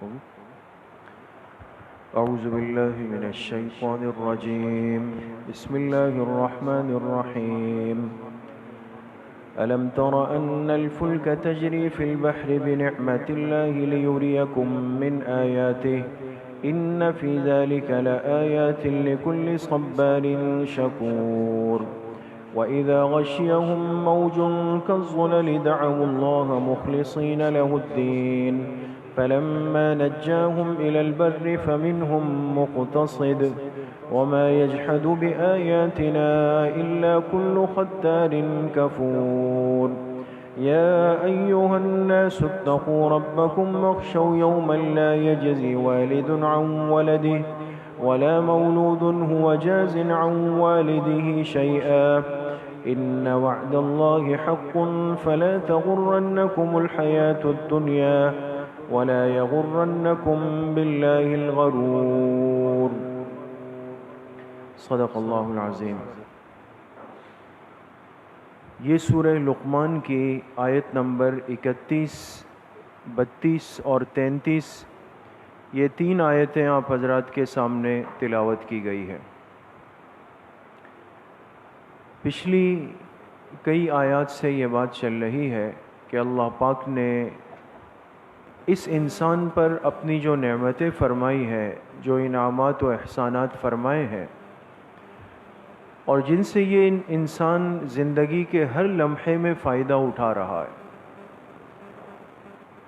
أعوذ بالله من الشيطان الرجيم. بسم الله الرحمن الرحيم. ألم تر أن الفلك تجري في البحر بنعمة الله ليريكم من آياته إن في ذلك لآيات لكل صبار شكور. وإذا غشيهم موج كالظلل دعوا الله مخلصين له الدين فلما نجاهم إلى البر فمنهم مقتصد وما يجحد بآياتنا إلا كل ختار كفور. يا أيها الناس اتقوا ربكم واخشوا يوما لا يجزي والد عن ولده ولا مولود هو جاز عن والده شيئا إن وعد الله حق فلا تغرنكم الحياة الدنيا ولا يغرنكم بالله الغرور. صدق اللہ العظیم. یہ سورہ لقمان کی آیت نمبر 31، 32 اور 33، یہ 3 آیتیں آپ حضرات کے سامنے تلاوت کی گئی ہے. پچھلی کئی آیات سے یہ بات چل رہی ہے کہ اللہ پاک نے اس انسان پر اپنی جو نعمتیں فرمائی ہے، جو انعامات و احسانات فرمائے ہیں، اور جن سے یہ انسان زندگی کے ہر لمحے میں فائدہ اٹھا رہا ہے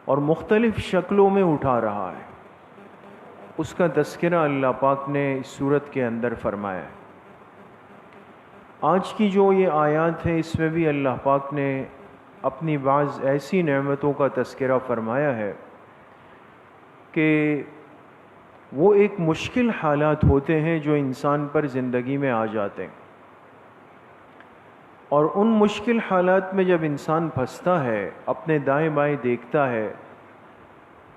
اور مختلف شکلوں میں اٹھا رہا ہے، اس کا تذکرہ اللہ پاک نے اس سورت کے اندر فرمایا ہے. آج کی جو یہ آیات ہیں اس میں بھی اللہ پاک نے اپنی بعض ایسی نعمتوں کا تذکرہ فرمایا ہے کہ وہ ایک مشکل حالات ہوتے ہیں جو انسان پر زندگی میں آ جاتے ہیں، اور ان مشکل حالات میں جب انسان پھنستا ہے، اپنے دائیں بائیں دیکھتا ہے،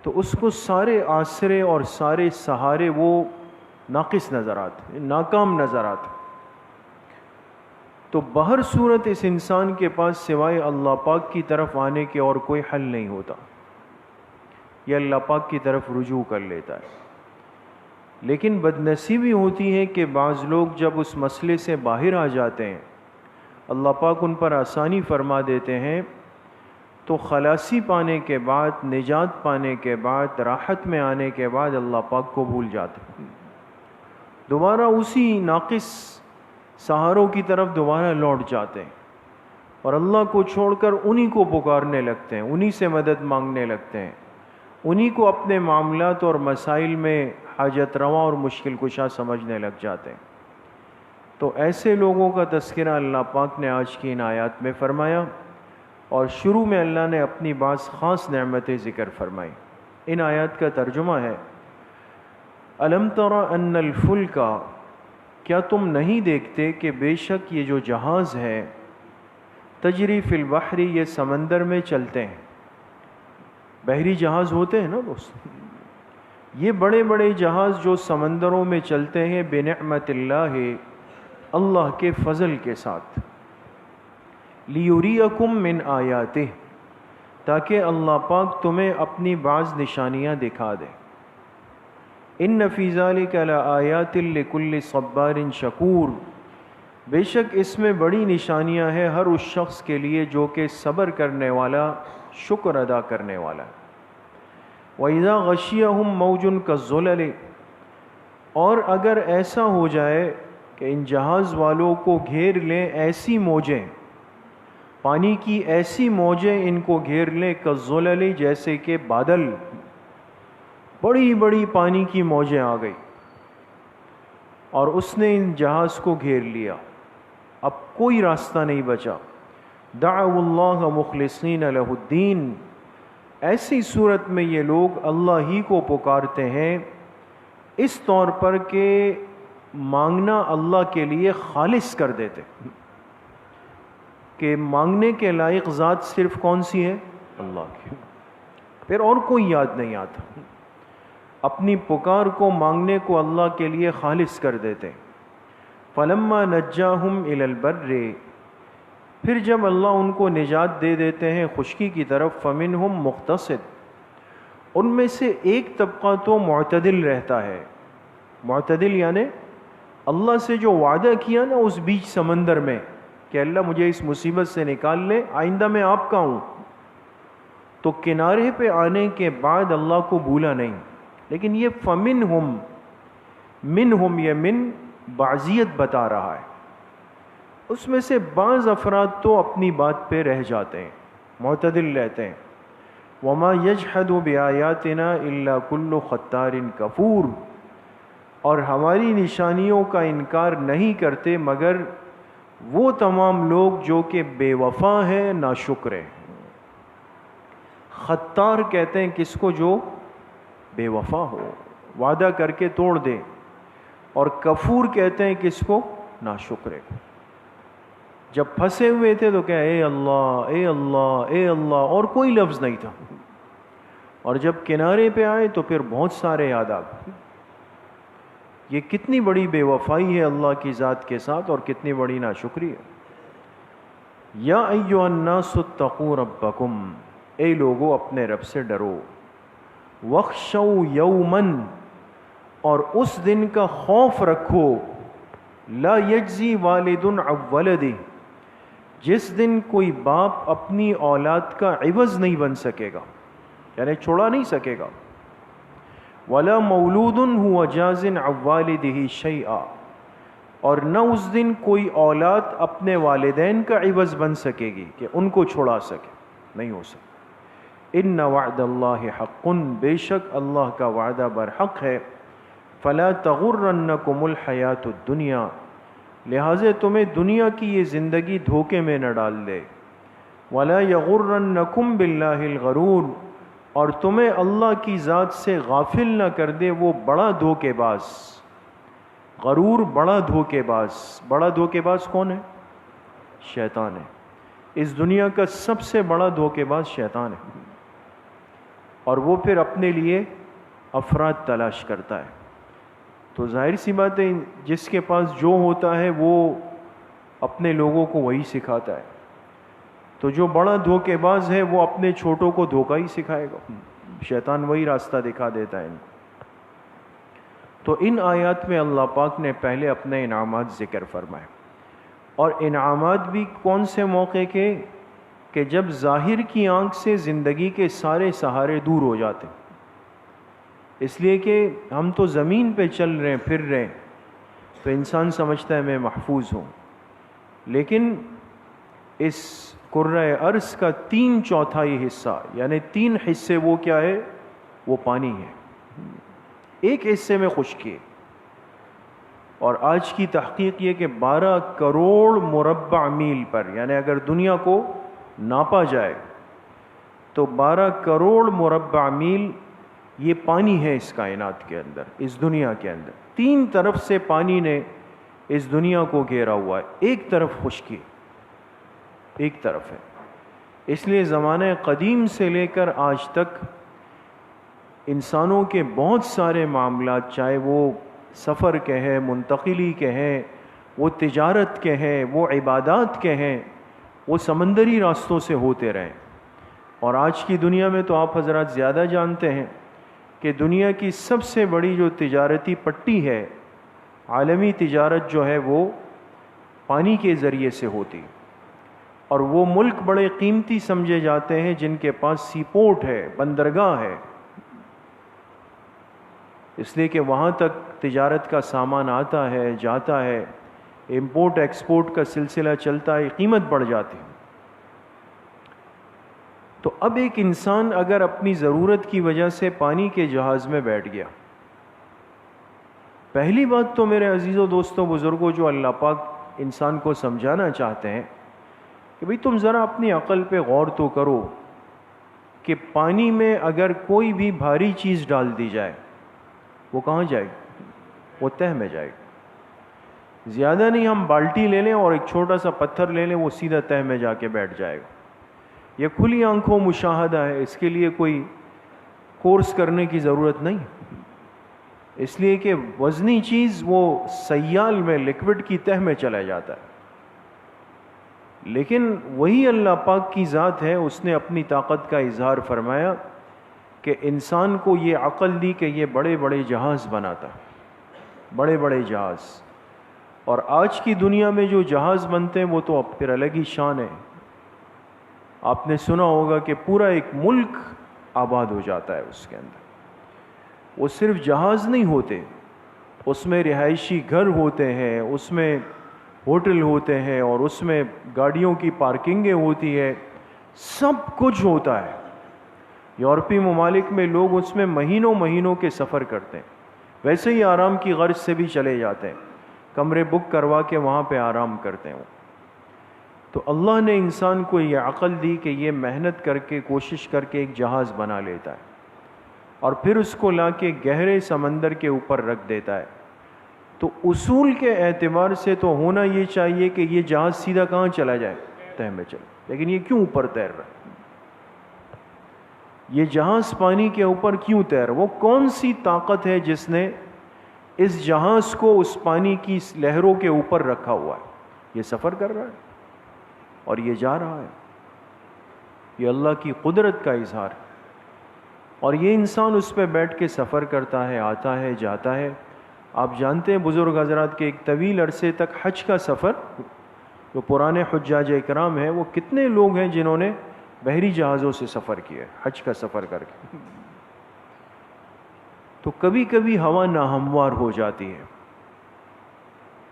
تو اس کو سارے آسرے اور سارے سہارے وہ ناقص نظر آتے، ناکام نظر آتے. تو بہر صورت اس انسان کے پاس سوائے اللہ پاک کی طرف آنے کے اور کوئی حل نہیں ہوتا. یہ اللہ پاک کی طرف رجوع کر لیتا ہے. لیکن بدنصیبی ہوتی ہے کہ بعض لوگ جب اس مسئلے سے باہر آ جاتے ہیں، اللہ پاک ان پر آسانی فرما دیتے ہیں، تو خلاصی پانے کے بعد، نجات پانے کے بعد، راحت میں آنے کے بعد اللہ پاک کو بھول جاتے ہیں، دوبارہ اسی ناقص سہاروں کی طرف دوبارہ لوٹ جاتے ہیں، اور اللہ کو چھوڑ کر انہی کو پکارنے لگتے ہیں، انہی سے مدد مانگنے لگتے ہیں، انہی کو اپنے معاملات اور مسائل میں حاجت رواں اور مشکل کشا سمجھنے لگ جاتے ہیں. تو ایسے لوگوں کا تذکرہ اللہ پاک نے آج کی ان آیات میں فرمایا، اور شروع میں اللہ نے اپنی بعض خاص نعمتیں ذکر فرمائی. ان آیات کا ترجمہ ہے: الم تر ان الفلک، کیا تم نہیں دیکھتے کہ بے شک یہ جو جہاز ہے، تجری فی البحر، یہ سمندر میں چلتے ہیں. بحری جہاز ہوتے ہیں نا دوست، یہ بڑے بڑے جہاز جو سمندروں میں چلتے ہیں، بنعمت اللہ، اللہ کے فضل کے ساتھ. لیریکم من آیاتہ، تاکہ اللہ پاک تمہیں اپنی بعض نشانیاں دکھا دے. ان فی ذلک لآیات لکل صبار شکور، بے شک اس میں بڑی نشانیاں ہیں ہر اس شخص کے لیے جو کہ صبر کرنے والا، شکر ادا کرنے والا. وَإِذَا غَشِيَهُمْ مَوْجٌ كَالظُّلَلِ، اور اگر ایسا ہو جائے کہ ان جہاز والوں کو گھیر لیں ایسی موجیں، پانی کی ایسی موجیں ان کو گھیر لیں، كَالظُّلَلِ، جیسے کہ بادل، بڑی بڑی پانی کی موجیں آ گئی اور اس نے ان جہاز کو گھیر لیا، اب کوئی راستہ نہیں بچا. دعوا اللہ مخلصین لہ الدین، ایسی صورت میں یہ لوگ اللہ ہی کو پکارتے ہیں اس طور پر کہ مانگنا اللہ کے لیے خالص کر دیتے، کہ مانگنے کے لائق ذات صرف کون سی ہے؟ اللہ کی، پھر اور کوئی یاد نہیں آتا. اپنی پکار کو، مانگنے کو اللہ کے لیے خالص کر دیتے. فلما نجاہم الی البر، پھر جب اللہ ان کو نجات دے دیتے ہیں خشکی کی طرف، فمنہم مقتصد، ان میں سے ایک طبقہ تو معتدل رہتا ہے. معتدل یعنی اللہ سے جو وعدہ کیا نا اس بیچ سمندر میں کہ اللہ مجھے اس مصیبت سے نکال لے، آئندہ میں آپ کا ہوں، تو کنارے پہ آنے کے بعد اللہ کو بھولا نہیں. لیکن یہ فمنہم، منہم یہ من بعضیت بتا رہا ہے، اس میں سے بعض افراد تو اپنی بات پہ رہ جاتے ہیں، معتدل رہتے ہیں. وما یجحد بآیاتنا الا کل ختار کفور، اور ہماری نشانیوں کا انکار نہیں کرتے مگر وہ تمام لوگ جو کہ بے وفا ہیں، ناشکر ہیں. ختار کہتے ہیں کس کو؟ جو بے وفا ہو، وعدہ کر کے توڑ دے. اور کفور کہتے ہیں کس کو؟ ناشکر ہے. جب پھنسے ہوئے تھے تو کہا اے اللہ اے اللہ اے اللہ، اور کوئی لفظ نہیں تھا. اور جب کنارے پہ آئے تو پھر بہت سارے یاد آ گئے. یہ کتنی بڑی بے وفائی ہے اللہ کی ذات کے ساتھ، اور کتنی بڑی ناشکری ہے. یا ایھا الناس اتقوا ربکم، اے لوگو اپنے رب سے ڈرو. واخشوا یوما، اور اس دن کا خوف رکھو، لا یجزی والد عن ولدہ، جس دن کوئی باپ اپنی اولاد کا عوض نہیں بن سکے گا، یعنی چھوڑا نہیں سکے گا. ولا مولود هو جاز عن والدہ شیئا، اور نہ اس دن کوئی اولاد اپنے والدین کا عوض بن سکے گی کہ ان کو چھوڑا سکے، نہیں ہو سکے. ان وعد اللہ حق، بے شک اللہ کا وعدہ برحق ہے. فلا تغرنکم الحیات الدنیا، لہٰذا تمہیں دنیا کی یہ زندگی دھوکے میں نہ ڈال دے. ولا یغرنکم باللہ الغرور، اور تمہیں اللہ کی ذات سے غافل نہ کر دے وہ بڑا دھوکے باز. غرور بڑا دھوکے باز. بڑا دھوکے باز کون ہے؟ شیطان ہے. اس دنیا کا سب سے بڑا دھوکے باز شیطان ہے، اور وہ پھر اپنے لیے افراد تلاش کرتا ہے. تو ظاہر سی بات ہے جس کے پاس جو ہوتا ہے وہ اپنے لوگوں کو وہی سکھاتا ہے. تو جو بڑا دھوکے باز ہے وہ اپنے چھوٹوں کو دھوکہ ہی سکھائے گا. شیطان وہی راستہ دکھا دیتا ہے ان کو. تو ان آیات میں اللہ پاک نے پہلے اپنے انعامات ذکر فرمائے، اور انعامات بھی کون سے موقع کے؟ کہ جب ظاہر کی آنکھ سے زندگی کے سارے سہارے دور ہو جاتے. اس لیے کہ ہم تو زمین پہ چل رہے ہیں، پھر رہے ہیں، تو انسان سمجھتا ہے میں محفوظ ہوں. لیکن اس کرۂ ارض کا 3/4 حصہ، یعنی 3 حصے وہ کیا ہے؟ وہ پانی ہے. ایک حصے میں خشکی ہے. اور آج کی تحقیق یہ کہ 12 کروڑ مربع میل پر، یعنی اگر دنیا کو ناپا جائے تو 12 کروڑ مربع میل یہ پانی ہے اس کائنات کے اندر، اس دنیا کے اندر. 3 طرف سے پانی نے اس دنیا کو گھیرا ہوا ہے. ایک طرف خشکی، ایک طرف ہے. اس لیے زمانہ قدیم سے لے کر آج تک انسانوں کے بہت سارے معاملات، چاہے وہ سفر کے ہیں، منتقلی کے ہیں، وہ تجارت کے ہیں، وہ عبادات کے ہیں، وہ سمندری راستوں سے ہوتے رہے. اور آج کی دنیا میں تو آپ حضرات زیادہ جانتے ہیں کہ دنیا کی سب سے بڑی جو تجارتی پٹی ہے، عالمی تجارت جو ہے وہ پانی کے ذریعے سے ہوتی. اور وہ ملک بڑے قیمتی سمجھے جاتے ہیں جن کے پاس سی پورٹ ہے، بندرگاہ ہے، اس لیے کہ وہاں تک تجارت کا سامان آتا ہے، جاتا ہے، امپورٹ ایکسپورٹ کا سلسلہ چلتا ہے، قیمت بڑھ جاتی. تو اب ایک انسان اگر اپنی ضرورت کی وجہ سے پانی کے جہاز میں بیٹھ گیا، پہلی بات تو میرے عزیزوں، دوستوں، بزرگوں، جو اللہ پاک انسان کو سمجھانا چاہتے ہیں کہ بھئی تم ذرا اپنی عقل پہ غور تو کرو کہ پانی میں اگر کوئی بھی بھاری چیز ڈال دی جائے وہ کہاں جائے گی؟ وہ تہہ میں جائے گی. زیادہ نہیں، ہم بالٹی لے لیں اور ایک چھوٹا سا پتھر لے لیں، وہ سیدھا تہہ میں جا کے بیٹھ جائے گا. یہ کھلی آنکھوں مشاہدہ ہے، اس کے لیے کوئی کورس کرنے کی ضرورت نہیں. اس لیے کہ وزنی چیز وہ سیال میں، لکوڈ کی تہہ میں چلا جاتا ہے. لیکن وہی اللہ پاک کی ذات ہے، اس نے اپنی طاقت کا اظہار فرمایا کہ انسان کو یہ عقل دی کہ یہ بڑے بڑے جہاز بناتا ہے، بڑے بڑے جہاز. اور آج کی دنیا میں جو جہاز بنتے ہیں وہ تو اب پھر الگ ہی شان ہے. آپ نے سنا ہوگا کہ پورا ایک ملک آباد ہو جاتا ہے اس کے اندر. وہ صرف جہاز نہیں ہوتے، اس میں رہائشی گھر ہوتے ہیں، اس میں ہوٹل ہوتے ہیں، اور اس میں گاڑیوں کی پارکنگیں ہوتی ہے، سب کچھ ہوتا ہے. یورپی ممالک میں لوگ اس میں مہینوں مہینوں کے سفر کرتے ہیں. ویسے ہی آرام کی غرض سے بھی چلے جاتے ہیں، کمرے بک کروا کے وہاں پہ آرام کرتے ہیں. تو اللہ نے انسان کو یہ عقل دی کہ یہ محنت کر کے کوشش کر کے ایک جہاز بنا لیتا ہے، اور پھر اس کو لا کے گہرے سمندر کے اوپر رکھ دیتا ہے. تو اصول کے اعتبار سے تو ہونا یہ چاہیے کہ یہ جہاز سیدھا کہاں چلا جائے؟ تہ میں چلے. لیکن یہ کیوں اوپر تیر رہا ہے؟ یہ جہاز پانی کے اوپر کیوں تیر؟ وہ کون سی طاقت ہے جس نے اس جہاز کو اس پانی کی لہروں کے اوپر رکھا ہوا ہے؟ یہ سفر کر رہا ہے اور یہ جا رہا ہے. یہ اللہ کی قدرت کا اظہار ہے. اور یہ انسان اس پہ بیٹھ کے سفر کرتا ہے، آتا ہے، جاتا ہے. آپ جانتے ہیں بزرگ حضرات کے ایک طویل عرصے تک حج کا سفر، جو پرانے حجاج اکرام ہیں، وہ کتنے لوگ ہیں جنہوں نے بحری جہازوں سے سفر کیا ہے، حج کا سفر کر کے. تو کبھی کبھی ہوا ناہموار ہو جاتی ہے،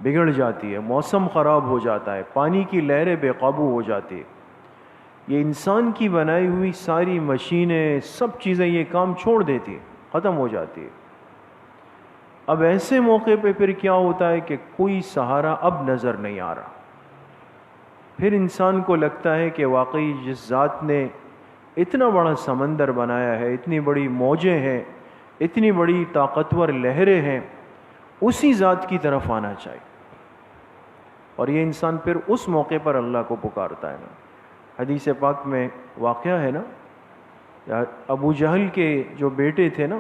بگڑ جاتی ہے، موسم خراب ہو جاتا ہے، پانی کی لہریں بے قابو ہو جاتی ہے. یہ انسان کی بنائی ہوئی ساری مشینیں، سب چیزیں یہ کام چھوڑ دیتی ہیں، ختم ہو جاتی ہے. اب ایسے موقع پہ پھر کیا ہوتا ہے کہ کوئی سہارا اب نظر نہیں آ رہا. پھر انسان کو لگتا ہے کہ واقعی جس ذات نے اتنا بڑا سمندر بنایا ہے، اتنی بڑی موجیں ہیں، اتنی بڑی طاقتور لہریں ہیں، اسی ذات کی طرف آنا چاہیے. اور یہ انسان پھر اس موقع پر اللہ کو پکارتا ہے نا. حدیث پاک میں واقعہ ہے نا، ابو جہل کے جو بیٹے تھے نا،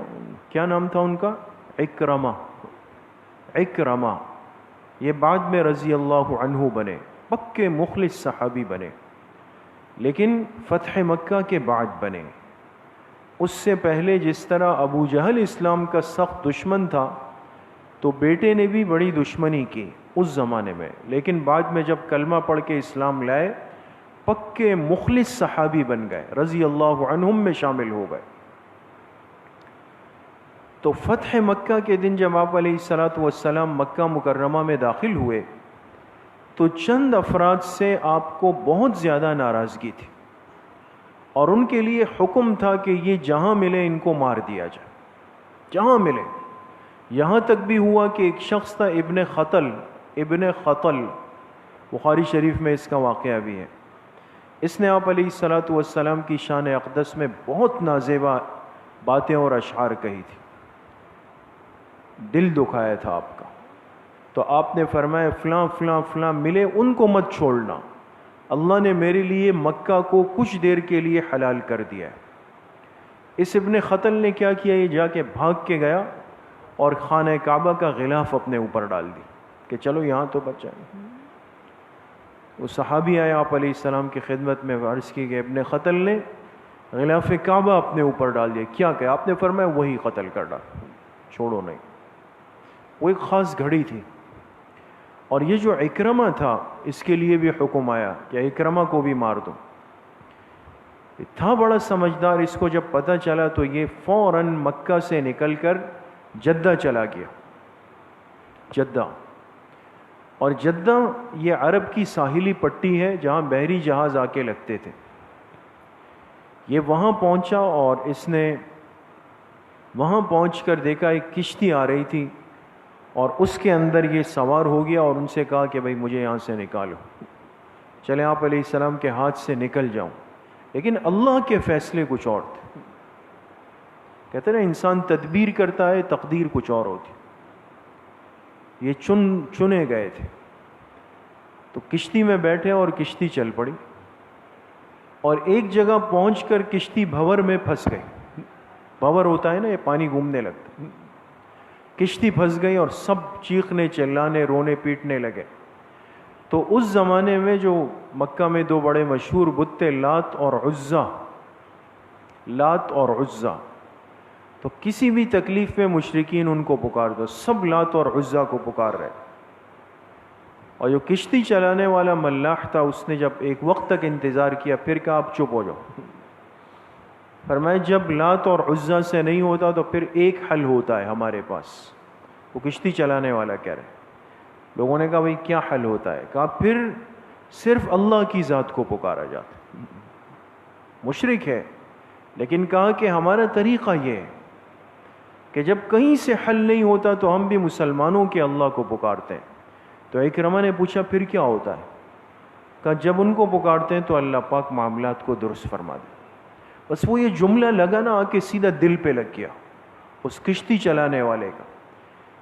کیا نام تھا ان کا؟ اکرمہ. یہ بعد میں رضی اللہ عنہ بنے، پکے مخلص صحابی بنے، لیکن فتح مکہ کے بعد بنے. اس سے پہلے جس طرح ابو جہل اسلام کا سخت دشمن تھا، تو بیٹے نے بھی بڑی دشمنی کی اس زمانے میں، لیکن بعد میں جب کلمہ پڑھ کے اسلام لائے، پکے مخلص صحابی بن گئے، رضی اللہ عنہم میں شامل ہو گئے. تو فتح مکہ کے دن جب آپ علیہ الصلاۃ والسلام مکہ مکرمہ میں داخل ہوئے، تو چند افراد سے آپ کو بہت زیادہ ناراضگی تھی، اور ان کے لیے حکم تھا کہ یہ جہاں ملے ان کو مار دیا جائے، جہاں ملے. یہاں تک بھی ہوا کہ ایک شخص تھا ابن خطل، بخاری شریف میں اس کا واقعہ بھی ہے. اس نے آپ علیہ الصلاۃ والسلام کی شان اقدس میں بہت نازیبا باتیں اور اشعار کہی تھی، دل دکھایا تھا آپ کا. تو آپ نے فرمایا فلاں فلاں فلاں ملے، ان کو مت چھوڑنا، اللہ نے میرے لیے مکہ کو کچھ دیر کے لیے حلال کر دیا ہے. اس ابن خطل نے کیا کیا؟ یہ جا کے بھاگ کے گیا اور خانہ کعبہ کا غلاف اپنے اوپر ڈال دی کہ چلو یہاں تو بچ جائیں. وہ صحابی آئے آپ علیہ السلام کی خدمت میں، عرض کی کہ ابن خطل نے غلاف کعبہ اپنے اوپر ڈال دیا. کیا کہ آپ نے فرمایا وہی قتل کر ڈال، چھوڑو نہیں. وہ ایک خاص گھڑی تھی. اور یہ جو اکرمہ تھا، اس کے لیے بھی حکم آیا کہ اکرمہ کو بھی مار دو. تھا بڑا سمجھدار. اس کو جب پتہ چلا تو یہ فوراً مکہ سے نکل کر جدہ چلا گیا. جدہ، اور جدہ یہ عرب کی ساحلی پٹی ہے جہاں بحری جہاز آ کے لگتے تھے. یہ وہاں پہنچا اور اس نے وہاں پہنچ کر دیکھا ایک کشتی آ رہی تھی، اور اس کے اندر یہ سوار ہو گیا اور ان سے کہا کہ بھائی مجھے یہاں سے نکالو. چلے آپ علیہ السلام کے ہاتھ سے نکل جاؤں. لیکن اللہ کے فیصلے کچھ اور تھے. کہتے ہیں نا انسان تدبیر کرتا ہے، تقدیر کچھ اور ہوتی. یہ چنے گئے تھے. تو کشتی میں بیٹھے اور کشتی چل پڑی، اور ایک جگہ پہنچ کر کشتی بھور میں پھنس گئی. بھور ہوتا ہے نا، یہ پانی گھومنے لگتا. کشتی پھنس گئی اور سب چیخنے چلانے رونے پیٹنے لگے. تو اس زمانے میں جو مکہ میں دو بڑے مشہور بت تھے، لات اور عزا. تو کسی بھی تکلیف میں مشرکین ان کو پکار دو، سب لات اور عزا کو پکار رہے. اور جو کشتی چلانے والا ملاح تھا اس نے جب ایک وقت تک انتظار کیا، پھر کہا آپ چپ ہو جاؤ. فرمایا جب لات اور عزا سے نہیں ہوتا تو پھر ایک حل ہوتا ہے ہمارے پاس. وہ کشتی چلانے والا کہہ رہے. لوگوں نے کہا بھئی کیا حل ہوتا ہے؟ کہا پھر صرف اللہ کی ذات کو پکارا جاتا. مشرک ہے لیکن کہا کہ ہمارا طریقہ یہ ہے کہ جب کہیں سے حل نہیں ہوتا تو ہم بھی مسلمانوں کے اللہ کو پکارتے ہیں. تو اکرمہ نے پوچھا پھر کیا ہوتا ہے؟ کہا جب ان کو پکارتے ہیں تو اللہ پاک معاملات کو درست فرما دے. بس وہ یہ جملہ لگا نا کہ سیدھا دل پہ لگ گیا اس کشتی چلانے والے کا،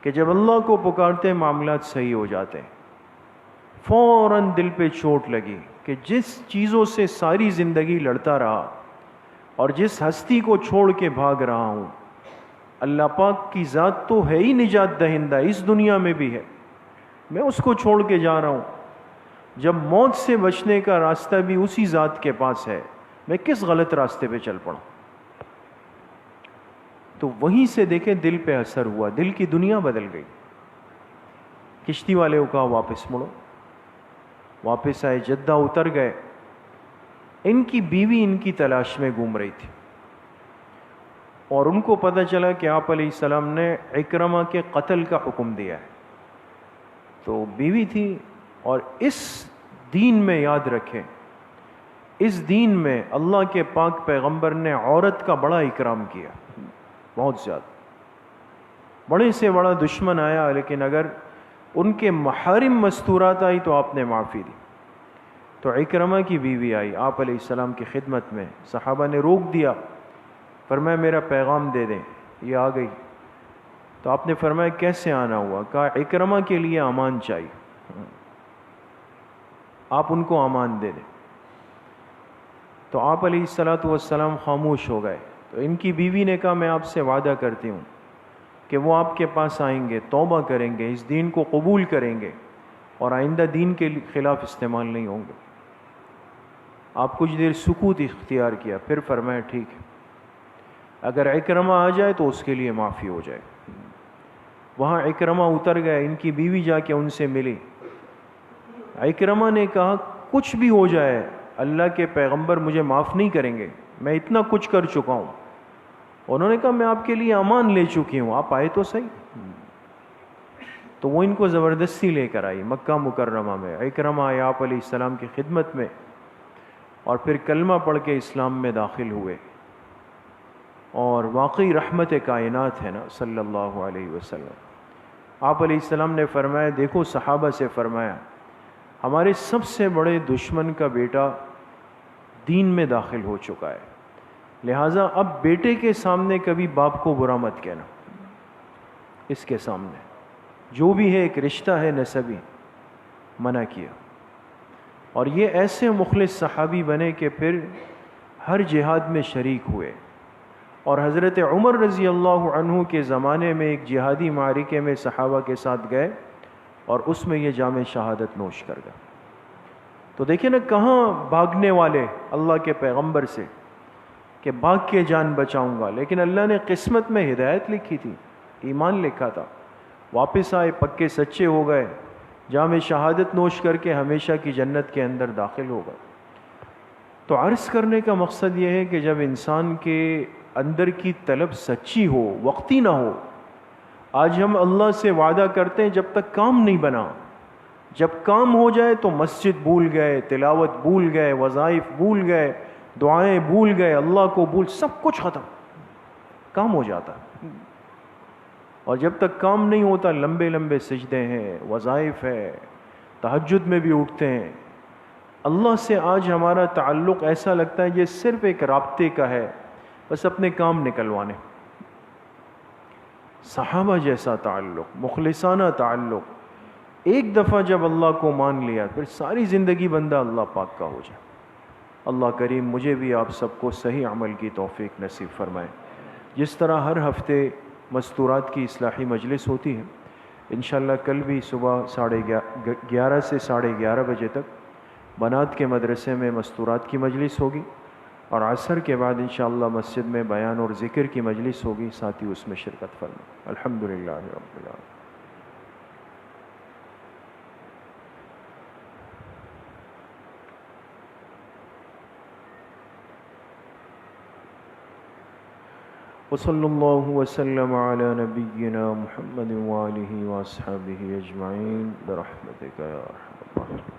کہ جب اللہ کو پکارتے ہیں معاملات صحیح ہو جاتے ہیں. فوراً دل پہ چوٹ لگی کہ جس چیزوں سے ساری زندگی لڑتا رہا اور جس ہستی کو چھوڑ کے بھاگ رہا ہوں، اللہ پاک کی ذات تو ہے ہی نجات دہندہ، اس دنیا میں بھی ہے، میں اس کو چھوڑ کے جا رہا ہوں. جب موت سے بچنے کا راستہ بھی اسی ذات کے پاس ہے، میں کس غلط راستے پہ چل پڑا؟ تو وہیں سے دیکھیں دل پہ اثر ہوا، دل کی دنیا بدل گئی. کشتی والے کو کہا واپس مڑو. واپس آئے، جدہ اتر گئے. ان کی بیوی ان کی تلاش میں گھوم رہی تھی اور ان کو پتہ چلا کہ آپ علیہ السلام نے اکرمہ کے قتل کا حکم دیا ہے. تو بیوی تھی، اور اس دین میں یاد رکھیں، اس دین میں اللہ کے پاک پیغمبر نے عورت کا بڑا اکرام کیا، بہت زیادہ. بڑے سے بڑا دشمن آیا لیکن اگر ان کے محارم مستورات آئی تو آپ نے معافی دی. تو اکرمہ کی بیوی آئی آپ علیہ السلام کی خدمت میں، صحابہ نے روک دیا، فرمایا میرا پیغام دے دیں. یہ آ گئی. تو آپ نے فرمایا کیسے آنا ہوا؟ کہا اکرمہ کے لیے امان چاہیے، آپ ان کو امان دے دیں. تو آپ علیہ السلام خاموش ہو گئے. تو ان کی بیوی نے کہا میں آپ سے وعدہ کرتی ہوں کہ وہ آپ کے پاس آئیں گے، توبہ کریں گے، اس دین کو قبول کریں گے اور آئندہ دین کے خلاف استعمال نہیں ہوں گے. آپ کچھ دیر سکوت اختیار کیا، پھر فرمایا ٹھیک ہے، اگر اکرمہ آ جائے تو اس کے لیے معافی ہو جائے. وہاں اکرمہ اتر گئے، ان کی بیوی جا کے ان سے ملی. اکرمہ نے کہا کچھ بھی ہو جائے اللہ کے پیغمبر مجھے معاف نہیں کریں گے، میں اتنا کچھ کر چکا ہوں. انہوں نے کہا میں آپ کے لیے امان لے چکی ہوں، آپ آئے تو صحیح. تو وہ ان کو زبردستی لے کر آئی مکہ مکرمہ میں. اکرمہ آئے آپ علیہ السلام کی خدمت میں اور پھر کلمہ پڑھ کے اسلام میں داخل ہوئے. اور واقعی رحمت کائنات ہے نا صلی اللہ علیہ وسلم. آپ علیہ السلام نے فرمایا، دیکھو صحابہ سے فرمایا ہمارے سب سے بڑے دشمن کا بیٹا دین میں داخل ہو چکا ہے، لہٰذا اب بیٹے کے سامنے کبھی باپ کو برا مت کہنا. اس کے سامنے جو بھی ہے ایک رشتہ ہے نسبی، منع کیا. اور یہ ایسے مخلص صحابی بنے کہ پھر ہر جہاد میں شریک ہوئے. اور حضرت عمر رضی اللہ عنہ کے زمانے میں ایک جہادی معرکے میں صحابہ کے ساتھ گئے اور اس میں یہ جام شہادت نوش کر گئے. تو دیکھیں نا کہاں بھاگنے والے اللہ کے پیغمبر سے کہ بھاگ کے جان بچاؤں گا، لیکن اللہ نے قسمت میں ہدایت لکھی تھی، ایمان لکھا تھا. واپس آئے، پکے سچے ہو گئے، جام شہادت نوش کر کے ہمیشہ کی جنت کے اندر داخل ہو گئے. تو عرض کرنے کا مقصد یہ ہے کہ جب انسان کے اندر کی طلب سچی ہو، وقتی نہ ہو. آج ہم اللہ سے وعدہ کرتے ہیں جب تک کام نہیں بنا، جب کام ہو جائے تو مسجد بھول گئے، تلاوت بھول گئے، وظائف بھول گئے، دعائیں بھول گئے، اللہ کو بھول، سب کچھ ختم، کام ہو جاتا. اور جب تک کام نہیں ہوتا لمبے لمبے سجدے ہیں، وظائف ہے، تہجد میں بھی اٹھتے ہیں. اللہ سے آج ہمارا تعلق ایسا لگتا ہے یہ صرف ایک رابطے کا ہے، بس اپنے کام نکلوانے. صحابہ جیسا تعلق، مخلصانہ تعلق، ایک دفعہ جب اللہ کو مان لیا پھر ساری زندگی بندہ اللہ پاک کا ہو جائے. اللہ کریم مجھے بھی آپ سب کو صحیح عمل کی توفیق نصیب فرمائے. جس طرح ہر ہفتے مستورات کی اصلاحی مجلس ہوتی ہے، انشاءاللہ کل بھی صبح 11:30 سے 11:30 بجے تک بنات کے مدرسے میں مستورات کی مجلس ہوگی. اور عصر کے بعد انشاءاللہ مسجد میں بیان اور ذکر کی مجلس ہوگی، ساتھی اس میں شرکت فرمائیں۔ الحمدللہ رب العالمین۔ وصلی اللہ وسلم علی نبینا محمد وآلہ واصحابہ اجمعین برحمتک یا ارحم الراحمین۔